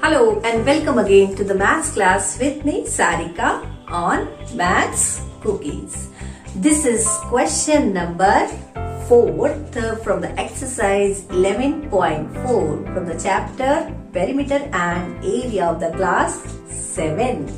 Hello and welcome again to the maths class with me Sarika on Maths Cookies. This is question number 4 from the exercise 11.4 from the chapter Perimeter and Area of the class 7.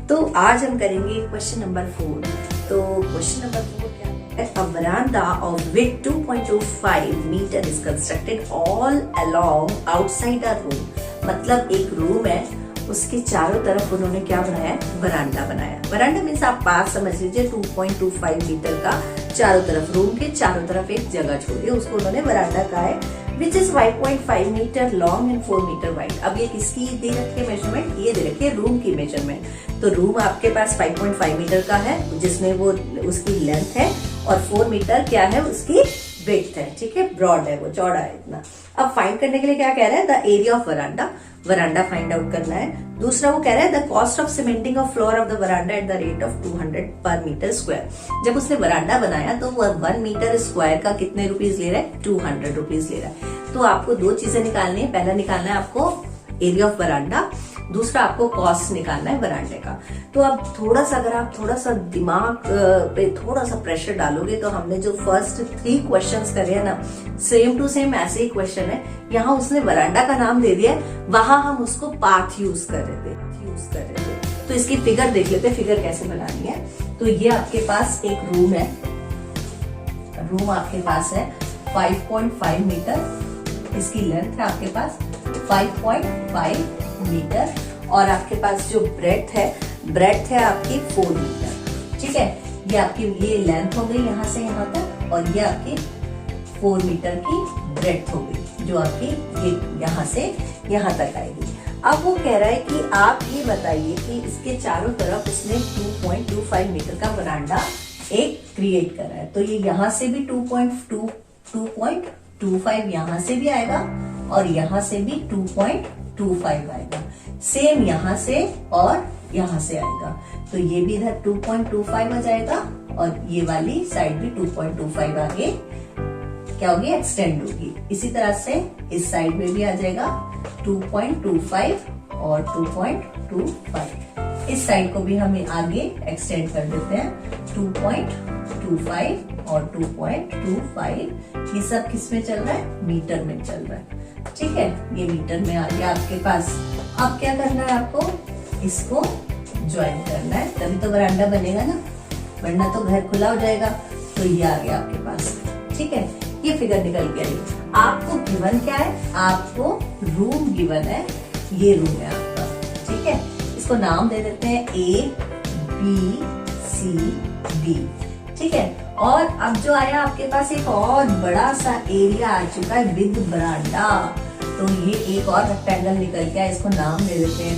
तो आज हम करेंगे question number 4. तो question number 4 क्या है? A veranda of width 2.25 meter is constructed all along outside a room. मतलब एक room है, उसके चारों तरफ उन्होंने क्या बनाया है? वरांडा बनाया. वरांडा मीन्स आप पास समझ लीजिए 2.25 मीटर का चारों तरफ, रूम के चारों तरफ एक जगह छोड़ी है, उसको उन्होंने वरांडा कहा है. Which is 5.5 metre long and 4 metre wide. अब ये किसकी दे रखी है मेजरमेंट? ये दे रखी है रूम की मेजरमेंट. तो रूम आपके पास 5.5 मीटर का है जिसमें वो उसकी लेंथ है और 4 मीटर क्या है? उसकी विड्थ है. ठीक है, ब्रॉड है, वो चौड़ा है इतना. अब फाइंड करने के लिए क्या कह रहा है? The area of veranda. Veranda find out करना है. दूसरा वो कह रहा है the cost of cementing of floor of the veranda eight the rate of 200 पर मीटर स्क्वायर. जब उसने वरांडा बनाया तो वह 1 मीटर स्क्वायर का कितने रुपीज ले रहा है? 200 रुपीज ले रहा है. तो आपको दो चीजें निकालनी है. पहला निकालना है आपको एरिया ऑफ वरांडा, दूसरा आपको कॉस्ट निकालना है वरांडे का. तो अब थोड़ा सा अगर आप थोड़ा सा दिमाग पे थोड़ा सा प्रेशर डालोगे तो हमने जो फर्स्ट 3 क्वेश्चंस करे हैं ना, सेम टू सेम ऐसे ही क्वेश्चन है. यहाँ उसने वरांडा का नाम दे दिया, वहां हम उसको पाथ यूज कर रहे थे. तो इसकी फिगर देख लेते हैं, फिगर कैसे बनानी है. तो ये आपके पास एक रूम है. रूम आपके पास है 5.5 मीटर, इसकी लेंथ है आपके पास 5.5 मीटर और आपके पास जो ब्रेड्थ है आपकी 4 मीटर. ठीक है, ये आपकी ये लेंथ हो गई यहाँ से यहाँ तक और ये आपकी 4 मीटर की ब्रेड्थ हो गई जो आपकी ये यहाँ से यहाँ तक आएगी. अब वो कह रहा है कि आप ये बताइए कि इसके चारों तरफ उसने 2.25 मीटर का वरांडा एक क्रिएट करा है. तो ये यहाँ से भी 2.25 यहाँ से भी आएगा और यहाँ से भी 2.25 आएगा. सेम यहाँ से और यहाँ से आएगा. तो ये भी इधर 2.25 आ जाएगा और ये वाली साइड भी 2.25 आगे क्या होगी? एक्सटेंड होगी. इसी तरह से इस साइड में भी आ जाएगा 2.25 और 2.25. इस साइड को भी हम आगे एक्सटेंड कर देते हैं 2.25 और 2.25. ये सब किस में चल रहा है? मीटर में चल रहा है. ठीक है, ये मीटर में आ गया आपके पास. अब क्या करना है आपको? इसको ज्वाइन करना है, तभी तो वरांडा बनेगा ना, वरना तो घर खुला हो जाएगा. तो ये आ गया आपके पास. ठीक है, ये फिगर निकल के आई. आपको गिवन क्या है? आपको रूम गिवन है. ये रूम है आपका. ठीक है, इसको नाम दे देते हैं ABCD. ठीक है, और अब जो आया आपके पास एक और बड़ा सा एरिया आ चुका है विद वरांडा. तो ये एक और रेक्टेंगल निकल गया, इसको नाम दे देते हैं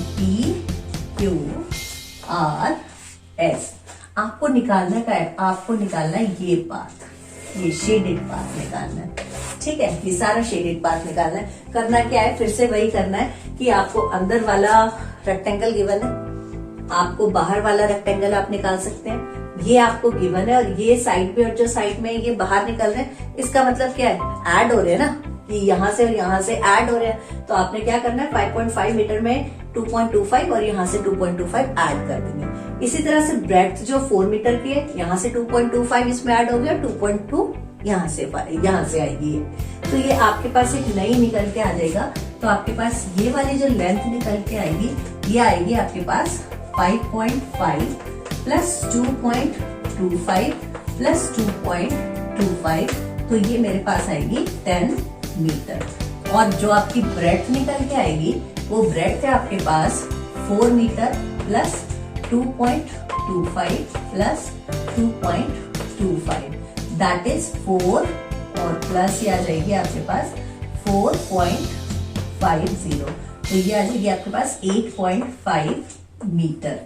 PQRS. आपको निकालना क्या है? आपको निकालना है ये पाथ, ये शेडेड पाथ निकालना है. ठीक है, ये सारा शेडेड पाथ निकालना है. करना क्या है? फिर से वही करना है कि आपको अंदर वाला रेक्टेंगल गिवन है, आपको बाहर वाला रेक्टेंगल आप निकाल सकते हैं. ये आपको गिवन है और ये साइड पे और जो साइड में ये बाहर निकल रहे हैं, इसका मतलब क्या है? ऐड हो रहे हैं ना, कि यहाँ से और यहाँ से ऐड हो रहे हैं. तो आपने क्या करना है? 5.5 मीटर में 2.25 और यहाँ से 2.25 ऐड कर देंगे. इसी तरह से ब्रेड्थ जो 4 मीटर की है, यहाँ से 2.25 इसमें ऐड हो गया, 2.2 यहाँ से आएगी. तो ये आपके पास एक नई निकल के आ जाएगा. तो आपके पास ये वाली जो लेंथ निकल के आएगी, ये आएगी आपके पास 5.5 प्लस 2.25 प्लस 2.25. तो ये मेरे पास आएगी 10 मीटर. और जो आपकी ब्रेड्थ निकल के आएगी, वो ब्रेड्थ है आपके पास 4 metre plus 2.25 plus 2.25. That is 4 और प्लस ये आ जाएगी आपके पास 4.50. तो ये आ जाएगी आपके पास 8.5 मीटर.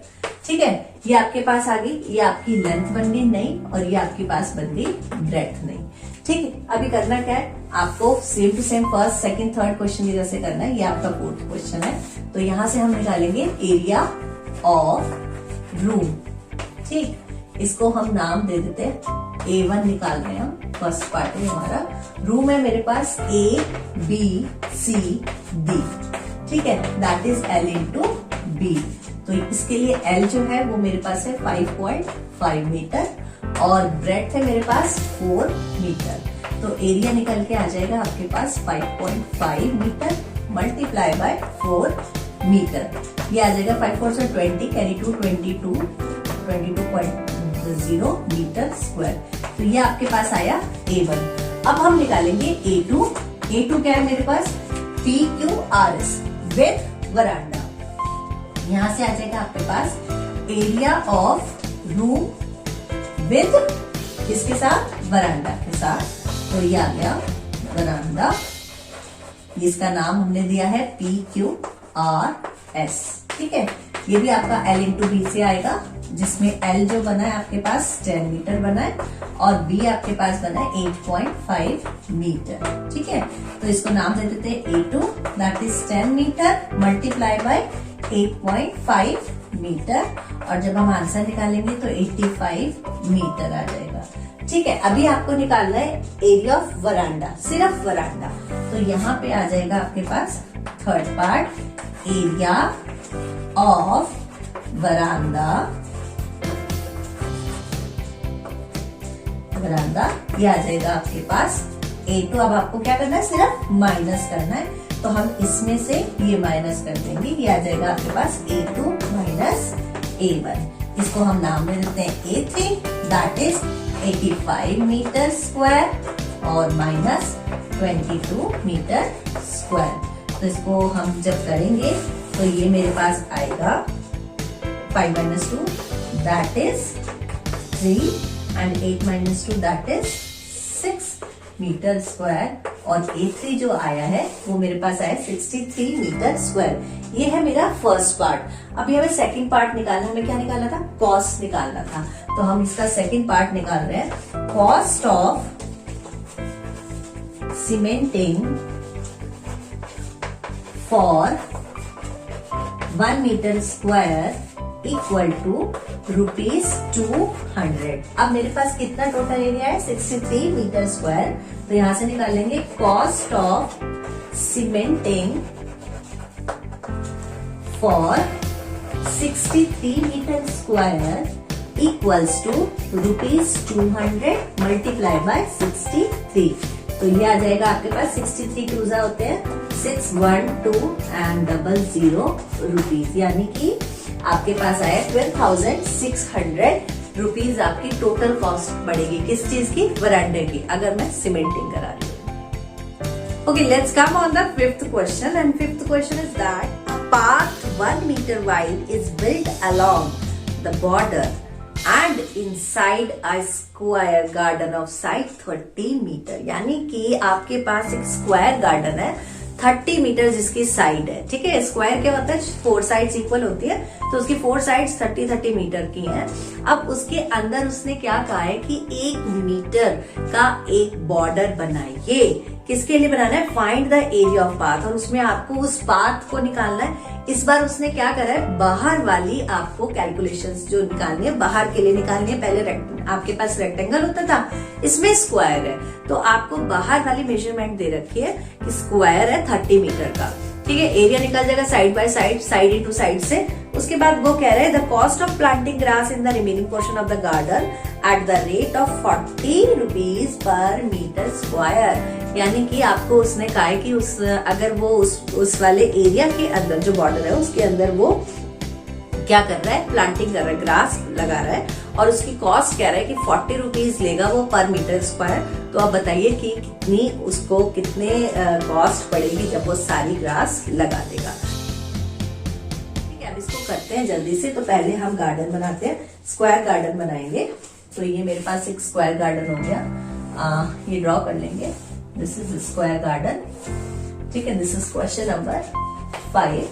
ठीक है, ये आपके पास आ गई. ये आपकी लेंथ बन गई नई और ये आपके पास बन गई ब्रेड्थ नई. ठीक है, अभी करना क्या है? आपको same to same first, second, third question की जैसे करना है. ये आपका 4th क्वेश्चन है. तो यहां से हम निकालेंगे एरिया ऑफ रूम. ठीक, इसको हम नाम दे देते हैं A1 निकाल रहे हैं हम. फर्स्ट पार्ट है हमारा. रूम है मेरे पास ABCD. ठीक है, that is L into B. तो इसके लिए L जो है वो मेरे पास है 5.5 मीटर और ब्रेड्थ है मेरे पास 4 मीटर। तो एरिया निकल के आ जाएगा आपके पास 5.5 मीटर मल्टीप्लाई बाय 4 मीटर। ये आ जाएगा 5 4 से 20, कैरी टू 22.0 मीटर स्क्वायर। तो ये आपके पास आया A1। अब हम निकालेंगे A2। A2 क्या है मेरे पास, PQRS विथ वरांडा। यहां से आ जाएगा आपके पास एरिया ऑफ रूम विद इसके साथ वरांडा के साथ। तो ये आ गया वरांडा, इसका नाम हमने दिया है PQRS। ठीक है, ये भी आपका L इंटू बी से आएगा, जिसमें L जो बना है आपके पास 10 मीटर बना है और B आपके पास बना है 8.5 मीटर। ठीक है, तो इसको नाम दे देते हैं A2, that is 10 metre multiply by 8.5 metre और जब हम आंसर निकालेंगे तो 85 मीटर आ जाएगा। ठीक है, अभी आपको निकालना है एरिया ऑफ वरांडा, सिर्फ वरांडा। तो यहाँ पे आ जाएगा आपके पास थर्ड पार्ट, एरिया ऑफ वरांडा। वरांडा ये आ जाएगा आपके पास A2। अब आपको क्या करना है, सिर्फ माइनस करना है। तो हम इसमें से ये माइनस कर देंगे, ये आ जाएगा आपके पास A2 माइनस A1। इसको हम नाम दे देते हैं A3, that is 85 metre square और माइनस 22 मीटर स्क्वायर। तो इसको हम जब करेंगे तो ये मेरे पास आएगा 5 minus 2 that is 3 and 8 minus 2 that is 6 metre square और A3 जो आया है वो मेरे पास आया 63 मीटर स्क्वायर। ये है मेरा फर्स्ट पार्ट। अभी हमें सेकंड पार्ट निकालना है। हमें क्या निकालना था, कॉस्ट निकालना था। तो हम इसका सेकंड पार्ट निकाल रहे हैं। Cost of cementing for 1 metre square equal to ₹200। अब मेरे पास कितना टोटल एरिया है, 63 मीटर स्क्वायर। तो यहां से निकालेंगे cost of cementing for 63 metre square equals to ₹200 multiply by 63। तो ये आ जाएगा आपके पास 63 क्रूजा होते हैं 612 and 00 रुपीज, यानी कि आपके पास आया 12,600 रुपीज आपकी टोटल कॉस्ट पड़ेगी। किस चीज की, वरांडे की, अगर मैं सीमेंटिंग करा रही हूँ। Okay, let's come on the fifth question and fifth question is that a path 1 metre wide is built along the border and inside a square garden of side 30 metre. यानी कि आपके पास एक स्क्वायर गार्डन है 30 metre जिसकी side है। ठीक है, square क्या होता है, 4 साइड्स इक्वल होती है, तो उसकी 4 साइड्स 30 मीटर की हैं। अब उसके अंदर उसने क्या कहा है कि 1 मीटर का एक बॉर्डर बनाइए। किसके लिए बनाना है, find the area of path, और उसमें आपको उस पाथ को निकालना है। इस बार उसने क्या करा है, बाहर वाली आपको कैलकुलेशंस जो निकालनी है बाहर के लिए निकालनी है। पहले आपके पास रेक्टेंगल होता था, इसमें स्क्वायर है, तो आपको बाहर वाली मेजरमेंट दे रखी है कि स्क्वायर है 30 मीटर का। ठीक है, एरिया निकल जाएगा side by side, side into side से। उसके बाद वो कह रहे हैं the cost of planting grass in the remaining portion of the garden at the rate of 40 rupees per metre square. यानी कि आपको उसने कहा है कि अगर वो उस वाले एरिया के अंदर जो बॉर्डर है उसके अंदर वो क्या कर रहा है, प्लांटिंग कर रहा है, ग्रास लगा रहा है, और उसकी कॉस्ट कह रहा है कि 40 रुपीज लेगा वो पर मीटर स्क्वायर। तो आप बताइए कि कितने कॉस्ट पड़ेगी जब वो सारी ग्रास लगा देगा। ठीक है, अब इसको करते हैं जल्दी से। तो पहले हम गार्डन बनाते हैं, स्क्वायर गार्डन बनाएंगे। तो ये मेरे पास एक स्क्वायर गार्डन हो गया, ये ड्रॉ कर लेंगे। This is square garden. ठीक है, दिस इज क्वेश्चन नंबर 5।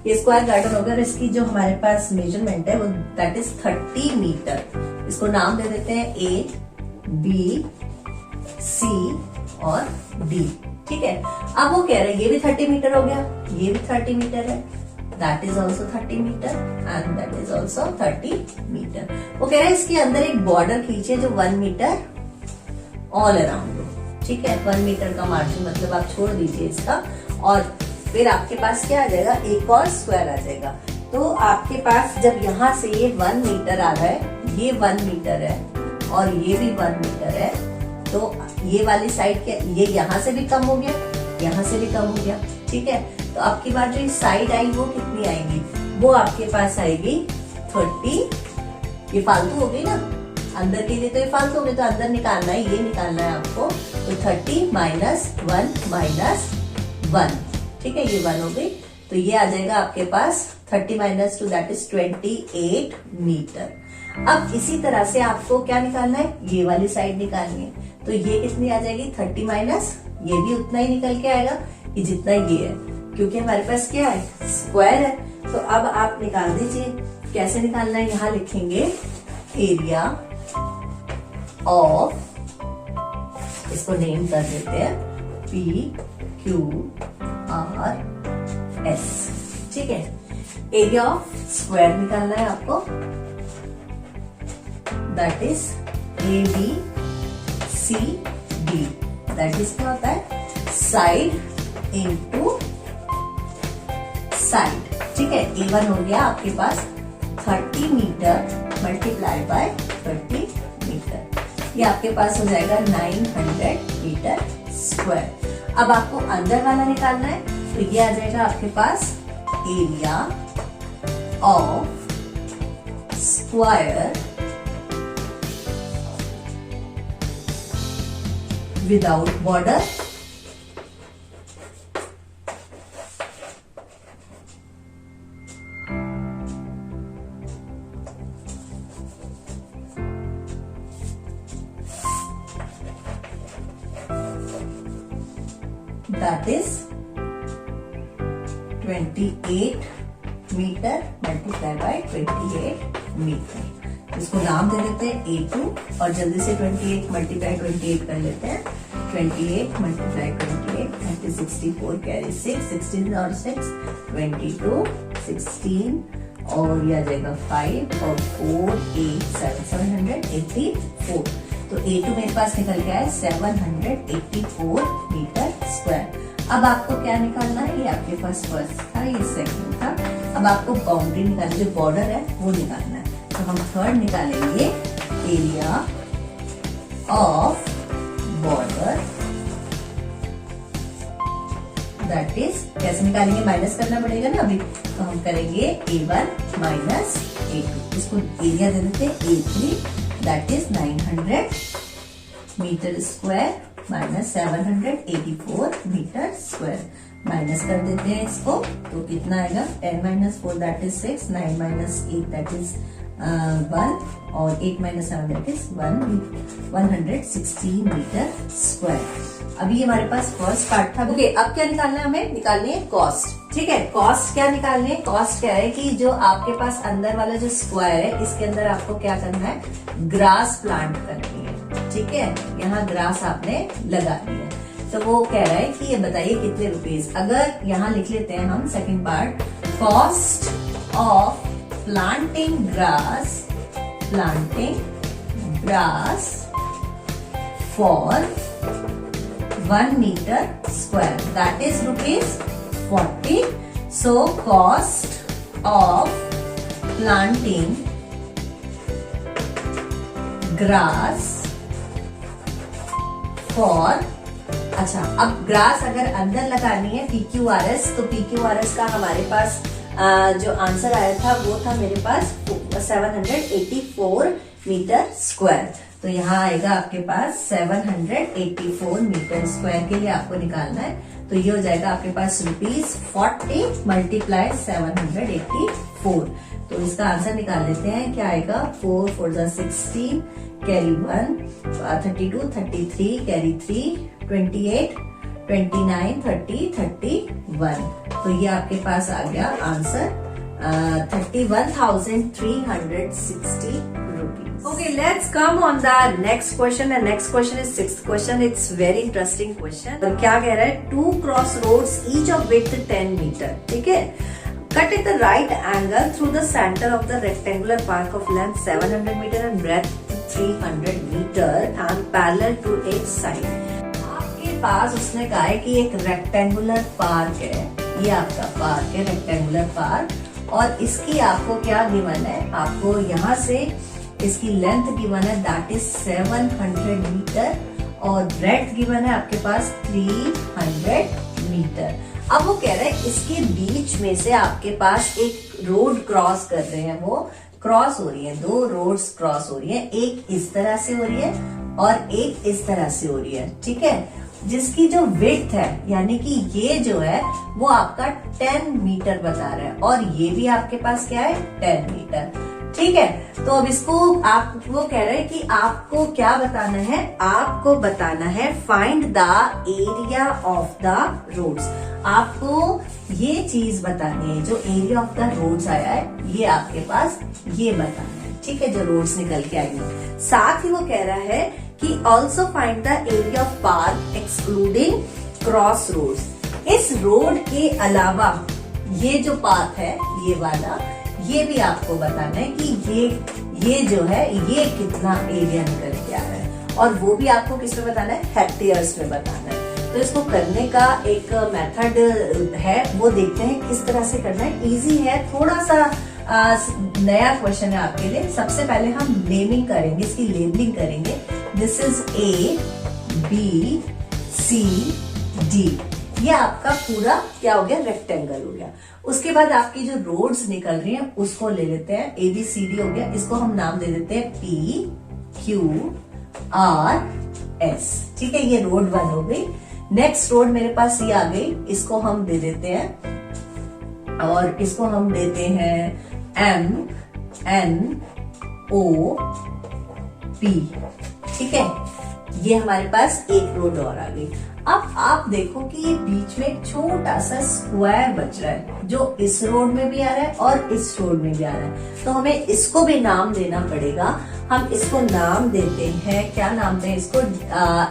ये स्क्वायर गार्डन होगा और इसकी जो हमारे पास मेजरमेंट है वो दैट इज 30 मीटर। इसको नाम दे देते हैं A, B, C और D। ठीक है, अब वो कह रहे हैं ये भी 30 मीटर हो गया, ये भी 30 मीटर है, that is also 30 metre and that is also 30 metre. वो कह रहे हैं इसके अंदर एक बॉर्डर खींचे जो 1 मीटर ऑल अराउंड हो। ठीक है, 1 मीटर का मार्जिन मतलब आप छोड़ दीजिए इसका, और फिर आपके पास क्या आ जाएगा, एक और स्क्वायर आ जाएगा। तो आपके पास जब यहाँ से ये 1 मीटर आ रहा है, ये 1 मीटर है और ये भी 1 मीटर है, तो ये वाली साइड क्या, ये यहाँ से भी कम हो गया, यहाँ से भी कम हो गया, ठीक है। तो आपकी बात जो साइड आई वो कितनी आएगी, वो आपके पास आएगी 30। ये फालतू हो गई ना, अंदर के लिए तो ये फालतू हो गई, तो अंदर निकालना है, ये निकालना है आपको। तो 30 माइनस 1, ठीक है, ये 1 हो गई। तो ये आ जाएगा आपके पास 30 माइनस 2 दैट इज 28 मीटर। अब इसी तरह से आपको क्या निकालना है, ये वाली साइड निकालनी है। तो ये कितनी आ जाएगी, 30 माइनस ये भी उतना ही निकल के आएगा कि जितना ये है, क्योंकि हमारे पास क्या है, स्क्वायर है। तो अब आप निकाल दीजिए, कैसे निकालना है, यहाँ लिखेंगे एरिया ऑफ, इसको नेम कर देते हैं PQRS, ठीक है। एरिया ऑफ स्क्वायर निकालना है आपको, that is ABCD, that is क्या होता है, साइड इनटू साइड, ठीक है। A1 हो गया आपके पास 30 मीटर मल्टीप्लाई बाय 30 मीटर, ये आपके पास हो जाएगा 900 मीटर स्क्वायर। अब आपको अंदर वाला निकालना है, तो ये आ जाएगा आपके पास area of square without border, that is 28 metre multiply by 28 metre. इसको नाम दे देते हैं A2 और जल्दी से 28 मल्टीप्लाई 28 कर लेते हैं। 28 मल्टीप्लाई 28 दैट इज 64, कैरी 6, 16 और 6 22, 16 और ये आ जाएगा 5 और 4 8 7 784। तो A2 मेरे पास निकल गया है 784 मीटर स्क्वायर। अब आपको क्या निकालना है, ये आपके पास फर्स्ट था, ये सेकंड था। अब आपको बाउंड्री निकालनी, जो बॉर्डर है वो निकालना है। तो हम थर्ड निकालेंगे, area of border, that is कैसे निकालेंगे, माइनस करना पड़ेगा ना अभी, तो हम करेंगे A1 माइनस A2, इसको एरिया दे देते हैं A3, that is 900 metre square minus 784 metre square. Minus कर देते हैं इसको, तो कितना आएगा, 10 माइनस 4 दैट इज 6, 9 माइनस 8 दैट इज 1 और 8 माइनस 7 दैट इज 116 मीटर स्क्वायर। अभी हमारे पास फर्स्ट पार्ट था। ओके, अब क्या निकालना है, हमें निकालनी है कॉस्ट, ठीक है। कॉस्ट क्या निकालनी है, कॉस्ट क्या है कि जो आपके पास अंदर वाला जो स्क्वायर है, इसके अंदर आपको क्या करना है, ग्रास प्लांट करनी है, ठीक है। यहाँ ग्रास आपने लगा दी है, तो वो कह रहा है कि ये बताइए कितने रुपीज। अगर यहाँ लिख लेते हैं हम second part, cost of planting grass for 1 metre square that is ₹40. So cost of planting grass for, अच्छा, अब ग्रास अगर अंदर लगानी है PQRS, तो PQRS का हमारे पास जो आंसर आया था वो था मेरे पास 784 मीटर स्क्वायर। तो यहाँ आएगा आपके पास 784 मीटर स्क्वायर के लिए आपको निकालना है। तो ये हो जाएगा आपके पास ₹40 मल्टीप्लाई 784। तो इसका आंसर निकाल लेते हैं, क्या आएगा, 4 4 16, कैरी 1, 32 33, कैरी 3, 28 29 30 31। तो ये आपके पास आ गया answer 31,360 rupees. Okay, let's come on the next question. The next question is sixth question. It's very interesting question. और क्या कह रहा है, 2 cross roads each of width 10 meter. ठीक है, cut at the right angle through the center of the rectangular park of length 700 meter and breadth 300 meter and parallel to its side. आपके पास उसने कहा है कि एक रेक्टेंगुलर पार्क है ये आपका पार्क है, रेक्टेंगुलर पार्क। और इसकी आपको क्या गिवन है, आपको यहाँ से इसकी लेंथ गिवन है दैट इज 700 मीटर और ब्रेड्थ गिवन है आपके पास 300 मीटर। अब वो कह रहे हैं इसके बीच में से आपके पास एक रोड क्रॉस कर रहे हैं, वो क्रॉस हो रही है, दो रोड्स क्रॉस हो रही है, एक इस तरह से हो रही है और एक इस तरह से हो रही है, ठीक है। जिसकी जो विड्थ है यानी कि ये जो है वो आपका 10 मीटर बता रहा है और ये भी आपके पास क्या है 10 मीटर, ठीक है। तो अब इसको आप वो कह रहे हैं कि आपको क्या बताना है, आपको बताना है find the area of the roads. आपको ये चीज बतानी है, जो एरिया ऑफ द रोड्स आया है ये आपके पास ये बताना है, ठीक है, जो रोड्स निकल के आई है। साथ ही वो कह रहा है कि also find the area of park excluding cross roads. इस रोड के अलावा ये जो पार्क है ये वाला, ये भी आपको बताना है कि ये जो है ये कितना एरिया निकल के आ रहा है और वो भी आपको किस में बताना है, हेक्टेयर्स में बताना है। तो इसको करने का एक मेथड है, वो देखते हैं किस तरह से करना है। इजी है, थोड़ा सा नया क्वेश्चन है आपके लिए। सबसे पहले हम नेमिंग करेंगे, इसकी लेबलिंग करेंगे। This is A, B, C, D। ये आपका पूरा क्या हो गया, रेक्टेंगल हो गया। उसके बाद आपकी जो रोड्स निकल रही हैं उसको ले लेते हैं, ABCD हो गया, इसको हम नाम दे देते हैं PQRS, ठीक है, ये रोड 1 हो गई। नेक्स्ट रोड मेरे पास ये आ गई, इसको हम दे देते हैं और इसको हम देते हैं MNOP, ठीक है। ये हमारे पास एक रोड और आ गई। अब आप देखो कि ये बीच में एक छोटा सा स्क्वायर बच रहा है जो इस रोड में भी आ रहा है और इस रोड में भी आ रहा है, तो हमें इसको भी नाम देना पड़ेगा। हम इसको नाम देते हैं, क्या नाम दें इसको,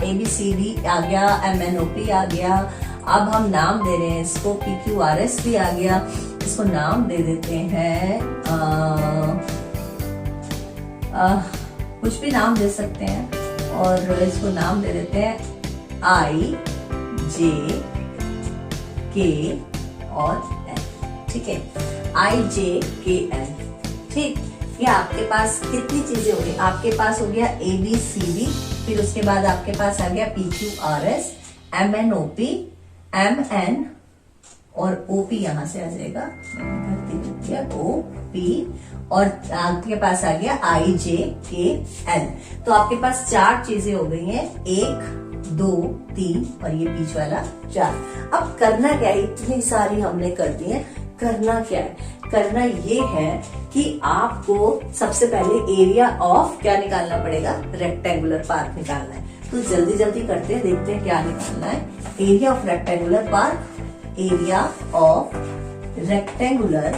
ABCD आ गया, MNOP आ गया। अब हम नाम दे रहे हैं इसको PQRS भी आ गया, इसको नाम दे देते हैं कुछ भी नाम दे सकते हैं और इसको नाम दे देते हैं I, J, K और L, ठीक है, I, J, K, L, ठीक। ये आपके पास कितनी चीजें हो गई, आपके पास हो गया ABCD, फिर उसके बाद आपके पास आ गया PQRS, MNOP, MN और OP यहाँ से आ जाएगा, OP, और आपके पास आ गया I, J, K, L। तो आपके पास 4 चीजें हो गई हैं, 1, 2, 3 और ये बीच वाला 4। अब करना क्या है, इतनी सारी हमने कर दी है, करना क्या है, करना ये है कि आपको सबसे पहले एरिया ऑफ क्या निकालना पड़ेगा, रेक्टेंगुलर पार्क निकालना है। तो जल्दी जल्दी करते हैं, देखते हैं क्या निकालना है। Area of rectangular park, area of rectangular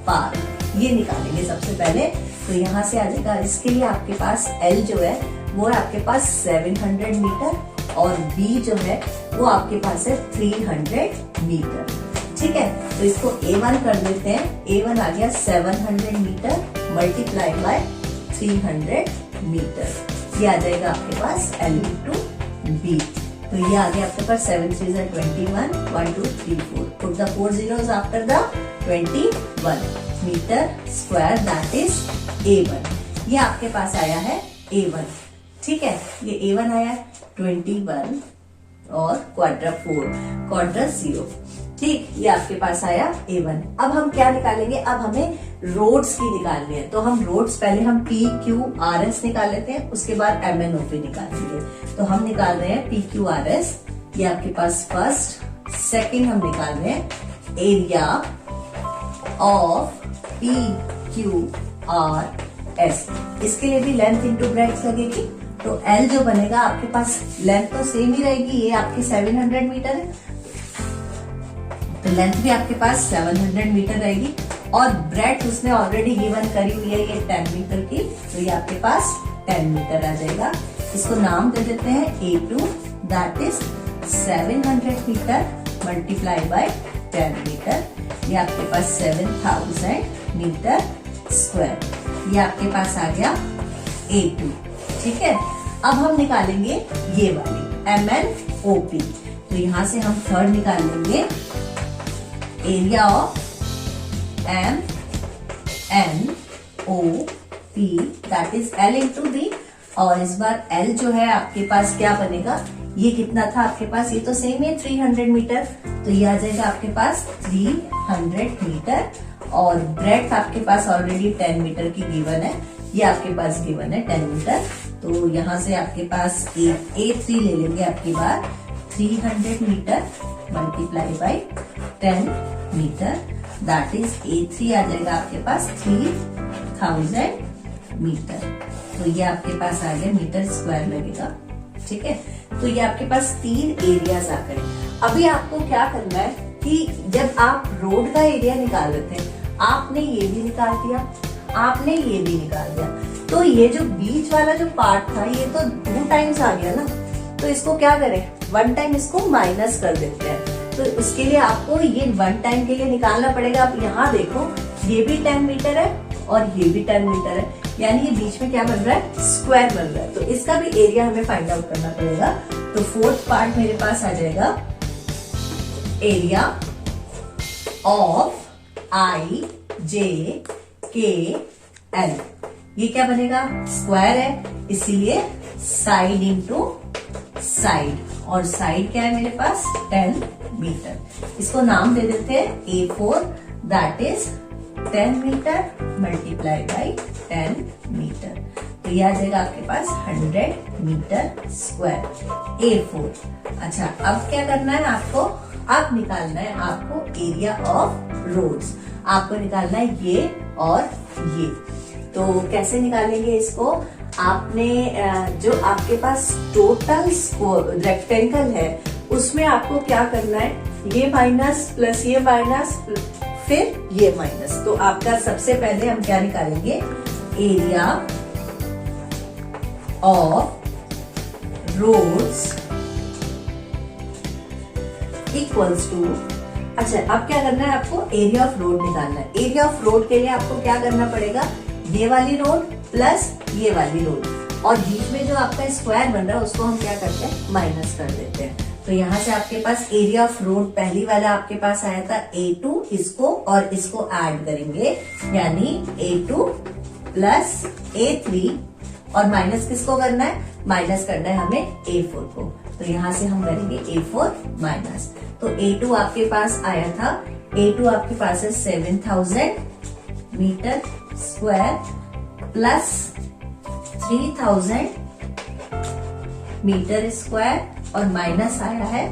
park, ये निकालेंगे सबसे पहले। तो यहाँ से आ जाएगा, इसके लिए आपके पास L जो है वो है आपके पास 700 मीटर और B जो है वो आपके पास है 300 मीटर, ठीक है। तो इसको A1 कर देते हैं, A1 आ गया 700 मीटर मल्टीप्लाई बाय 300 मीटर, ये आ जाएगा आपके पास L into B। तो ये आ गया आपके पास 7 3 are 21, 1 2 3 4, put the 4 zeros after the 21 metre square that is A1। ये आपके पास आया है A1, ठीक है, ये A1 आया 21 और क्वाड्रा 4, क्वाड्रा 0, ठीक, ये आपके पास आया A1। अब हम क्या निकालेंगे, अब हमें रोड्स की निकालनी है। तो हम रोड्स पहले हम PQRS निकाल लेते हैं, उसके बाद MNOP निकालेंगे। तो हम निकाल रहे हैं PQRS, ये आपके पास फर्स्ट। सेकंड हम निकाल रहे हैं एरिया ऑफ PQRS, इसके लिए भी लेंथ इंटू ब्रेड्थ लगेगी। तो L जो बनेगा आपके पास, लेंथ तो सेम ही रहेगी, ये आपकी 700 मीटर है, तो लेंथ भी आपके पास 700 मीटर रहेगी और ब्रेड्थ उसने ऑलरेडी गिवन करी हुई है ये 10 मीटर की, तो ये आपके पास 10 मीटर आ जाएगा। इसको नाम दे देते हैं A2, that is 700 metre multiply by 10 metre, ये आपके पास 7000 मीटर स्क्वायर, ये आपके पास आ गया A2, ठीक है। अब हम निकालेंगे ये वाली MNOP, तो यहाँ से हम थर्ड निकाल लेंगे area of M N O P that is L into B, और इस बार एल जो है आपके पास क्या बनेगा, ये कितना था आपके पास, ये तो सेम है 300 मीटर, तो ये आ जाएगा आपके पास 300 मीटर, और ब्रेड्थ आपके पास ऑलरेडी 10 मीटर की गिवन है, ये आपके पास गिवन है 10 मीटर, तो यहाँ से आपके पास A3 ले लेंगे आपकी बार 300 metre multiply by 10 metre, that is A3 आ जाएगा आपके पास 3000 मीटर, तो ये आपके पास आ गया मीटर स्क्वायर लगेगा। ठीक है, तो ये आपके पास 3 एरियाज आ गए। अभी आपको क्या करना है कि जब आप रोड का एरिया निकाल रहे थे, आपने ये भी निकाल दिया, आपने ये भी निकाल दिया, तो ये जो बीच वाला जो पार्ट था ये तो 2 टाइम्स आ गया ना, तो इसको क्या करें, 1 टाइम इसको माइनस कर देते हैं। तो इसके लिए आपको ये 1 टाइम के लिए निकालना पड़ेगा। आप यहाँ देखो, ये भी 10 मीटर है और ये भी 10 मीटर है, यानी ये बीच में क्या बन रहा है, स्क्वायर बन रहा है, तो इसका भी एरिया हमें फाइंड आउट करना पड़ेगा। तो 4th पार्ट मेरे पास आ जाएगा area of I J K L, ये क्या बनेगा, स्क्वायर है, इसीलिए साइड इंटू साइड, और साइड क्या है मेरे पास 10 मीटर, इसको नाम दे देते हैं A4, that is 10 metre multiply by 10 metre, तो ये आ जाएगा आपके पास 100 मीटर स्क्वायर A4। अच्छा, अब क्या करना है आपको, अब निकालना है आपको एरिया ऑफ रोड्स, आपको निकालना है ये और ये। तो कैसे निकालेंगे इसको, आपने जो आपके पास टोटल रेक्टेंगल है उसमें आपको क्या करना है, ये माइनस प्लस ये माइनस फिर ये माइनस, तो आपका सबसे पहले हम क्या निकालेंगे, area of roads equals to, अच्छा अब क्या करना है आपको, एरिया ऑफ रोड निकालना है। एरिया ऑफ रोड के लिए आपको क्या करना पड़ेगा, ये वाली रोड प्लस ये वाली रोड, और बीच में जो आपका स्क्वायर बन रहा है उसको हम क्या करते हैं, माइनस कर देते हैं। तो यहाँ से आपके पास एरिया ऑफ रोड पहली वाला आपके पास आया था A2, इसको और इसको ऐड करेंगे, यानी A2 प्लस A3, और माइनस किसको करना है, माइनस करना है हमें A4 को, तो यहाँ से हम करेंगे A4 माइनस, तो A2 आपके पास आया था, A2 आपके पास है 7000 metre square plus 3000 metre square, और माइनस आया है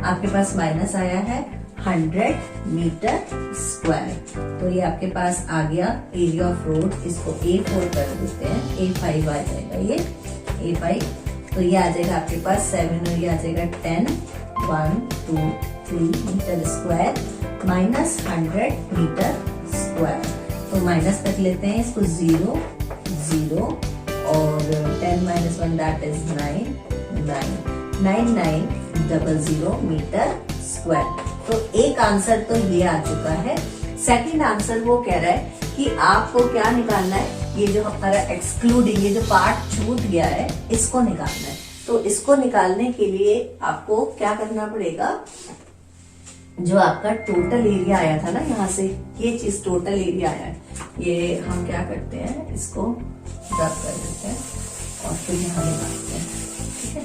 आपके पास, माइनस आया है 100 मीटर स्क्वायर, तो ये आपके पास आ गया एरिया ऑफ रोड, इसको A4 कर देते हैं, A5 आ जाएगा ये A5, तो ये आ जाएगा आपके पास 7 और ये आ जाएगा 10, 1 2 3 metre square minus 100 metre square, तो माइनस कर लेते हैं इसको 0 0, और 10 माइनस 1 दैट इज 9900 मीटर स्क्वायर। तो एक आंसर तो ये आ चुका है। सेकंड आंसर वो कह रहा है कि आपको क्या निकालना है, ये जो हमारा एक्सक्लूडिंग, ये जो पार्ट छूट गया है इसको निकालना है। तो इसको निकालने के लिए आपको क्या करना पड़ेगा, जो आपका टोटल एरिया आया था ना, यहाँ से ये चीज टोटल एरिया आया है, ये हम क्या करते हैं, इसको रब कर देते हैं और फिर यहाँ निकालते हैं। ठीक है,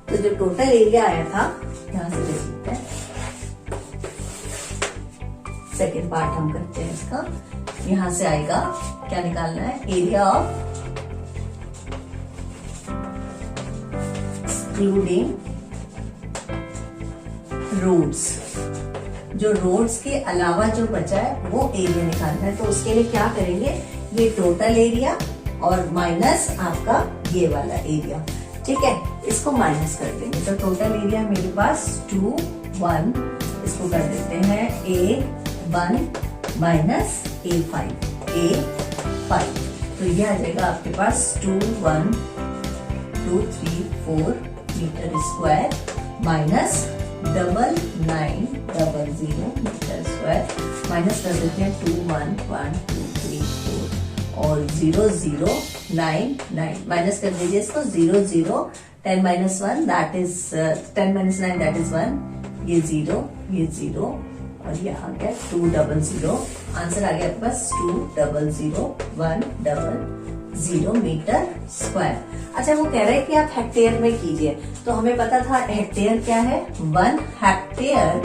तो जो टोटल एरिया आया था यहाँ से देख लेते हैं, सेकेंड पार्ट हम करते हैं इसका, यहाँ से आएगा क्या निकालना है, एरिया ऑफ एक्सक्लूडिंग रोड्स, जो रोड्स के अलावा जो बचा है वो एरिया निकालना है। तो उसके लिए क्या करेंगे, ये टोटल एरिया और माइनस आपका ये वाला एरिया, ठीक है, इसको माइनस कर देंगे। तो टोटल एरिया मेरे पास 2 1, इसको कर देते हैं A1 माइनस A5, तो ये आ जाएगा आपके पास 2 1 2 3 4 metre square minus 9900 metre square, minus कर देते हैं 2 1 1 2 3 4 और 0 0 9 9, माइनस कर दीजिए इसको 0 0, 10 minus 1 that is 10 minus 9 that is 1, ये 0 ये 0 और ये आ गया 200, आंसर आ गया आपके पास 200,100 मीटर स्क्वायर। अच्छा वो कह रहे हैं कि आप हेक्टेयर में कीजिए, तो हमें पता था हेक्टेयर क्या है, 1 hectare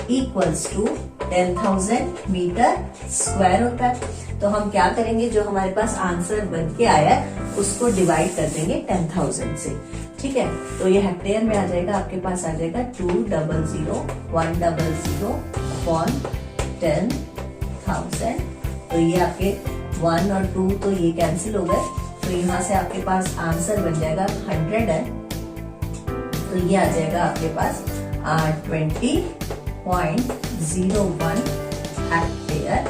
equals to 10,000 metre square होता है। तो हम क्या करेंगे, जो हमारे पास आंसर बन के आया है उसको डिवाइड कर देंगे 10,000 से, ठीक है। तो ये हेक्टेयर में आ जाएगा, आपके पास आ जाएगा 200,100/10,000। तो ये आपके 1 और 2 तो ये कैंसिल हो गए, तो यहाँ से आपके पास आंसर बन जाएगा 100 है। तो ये आ जाएगा आपके पास 20.01 हेक्टेयर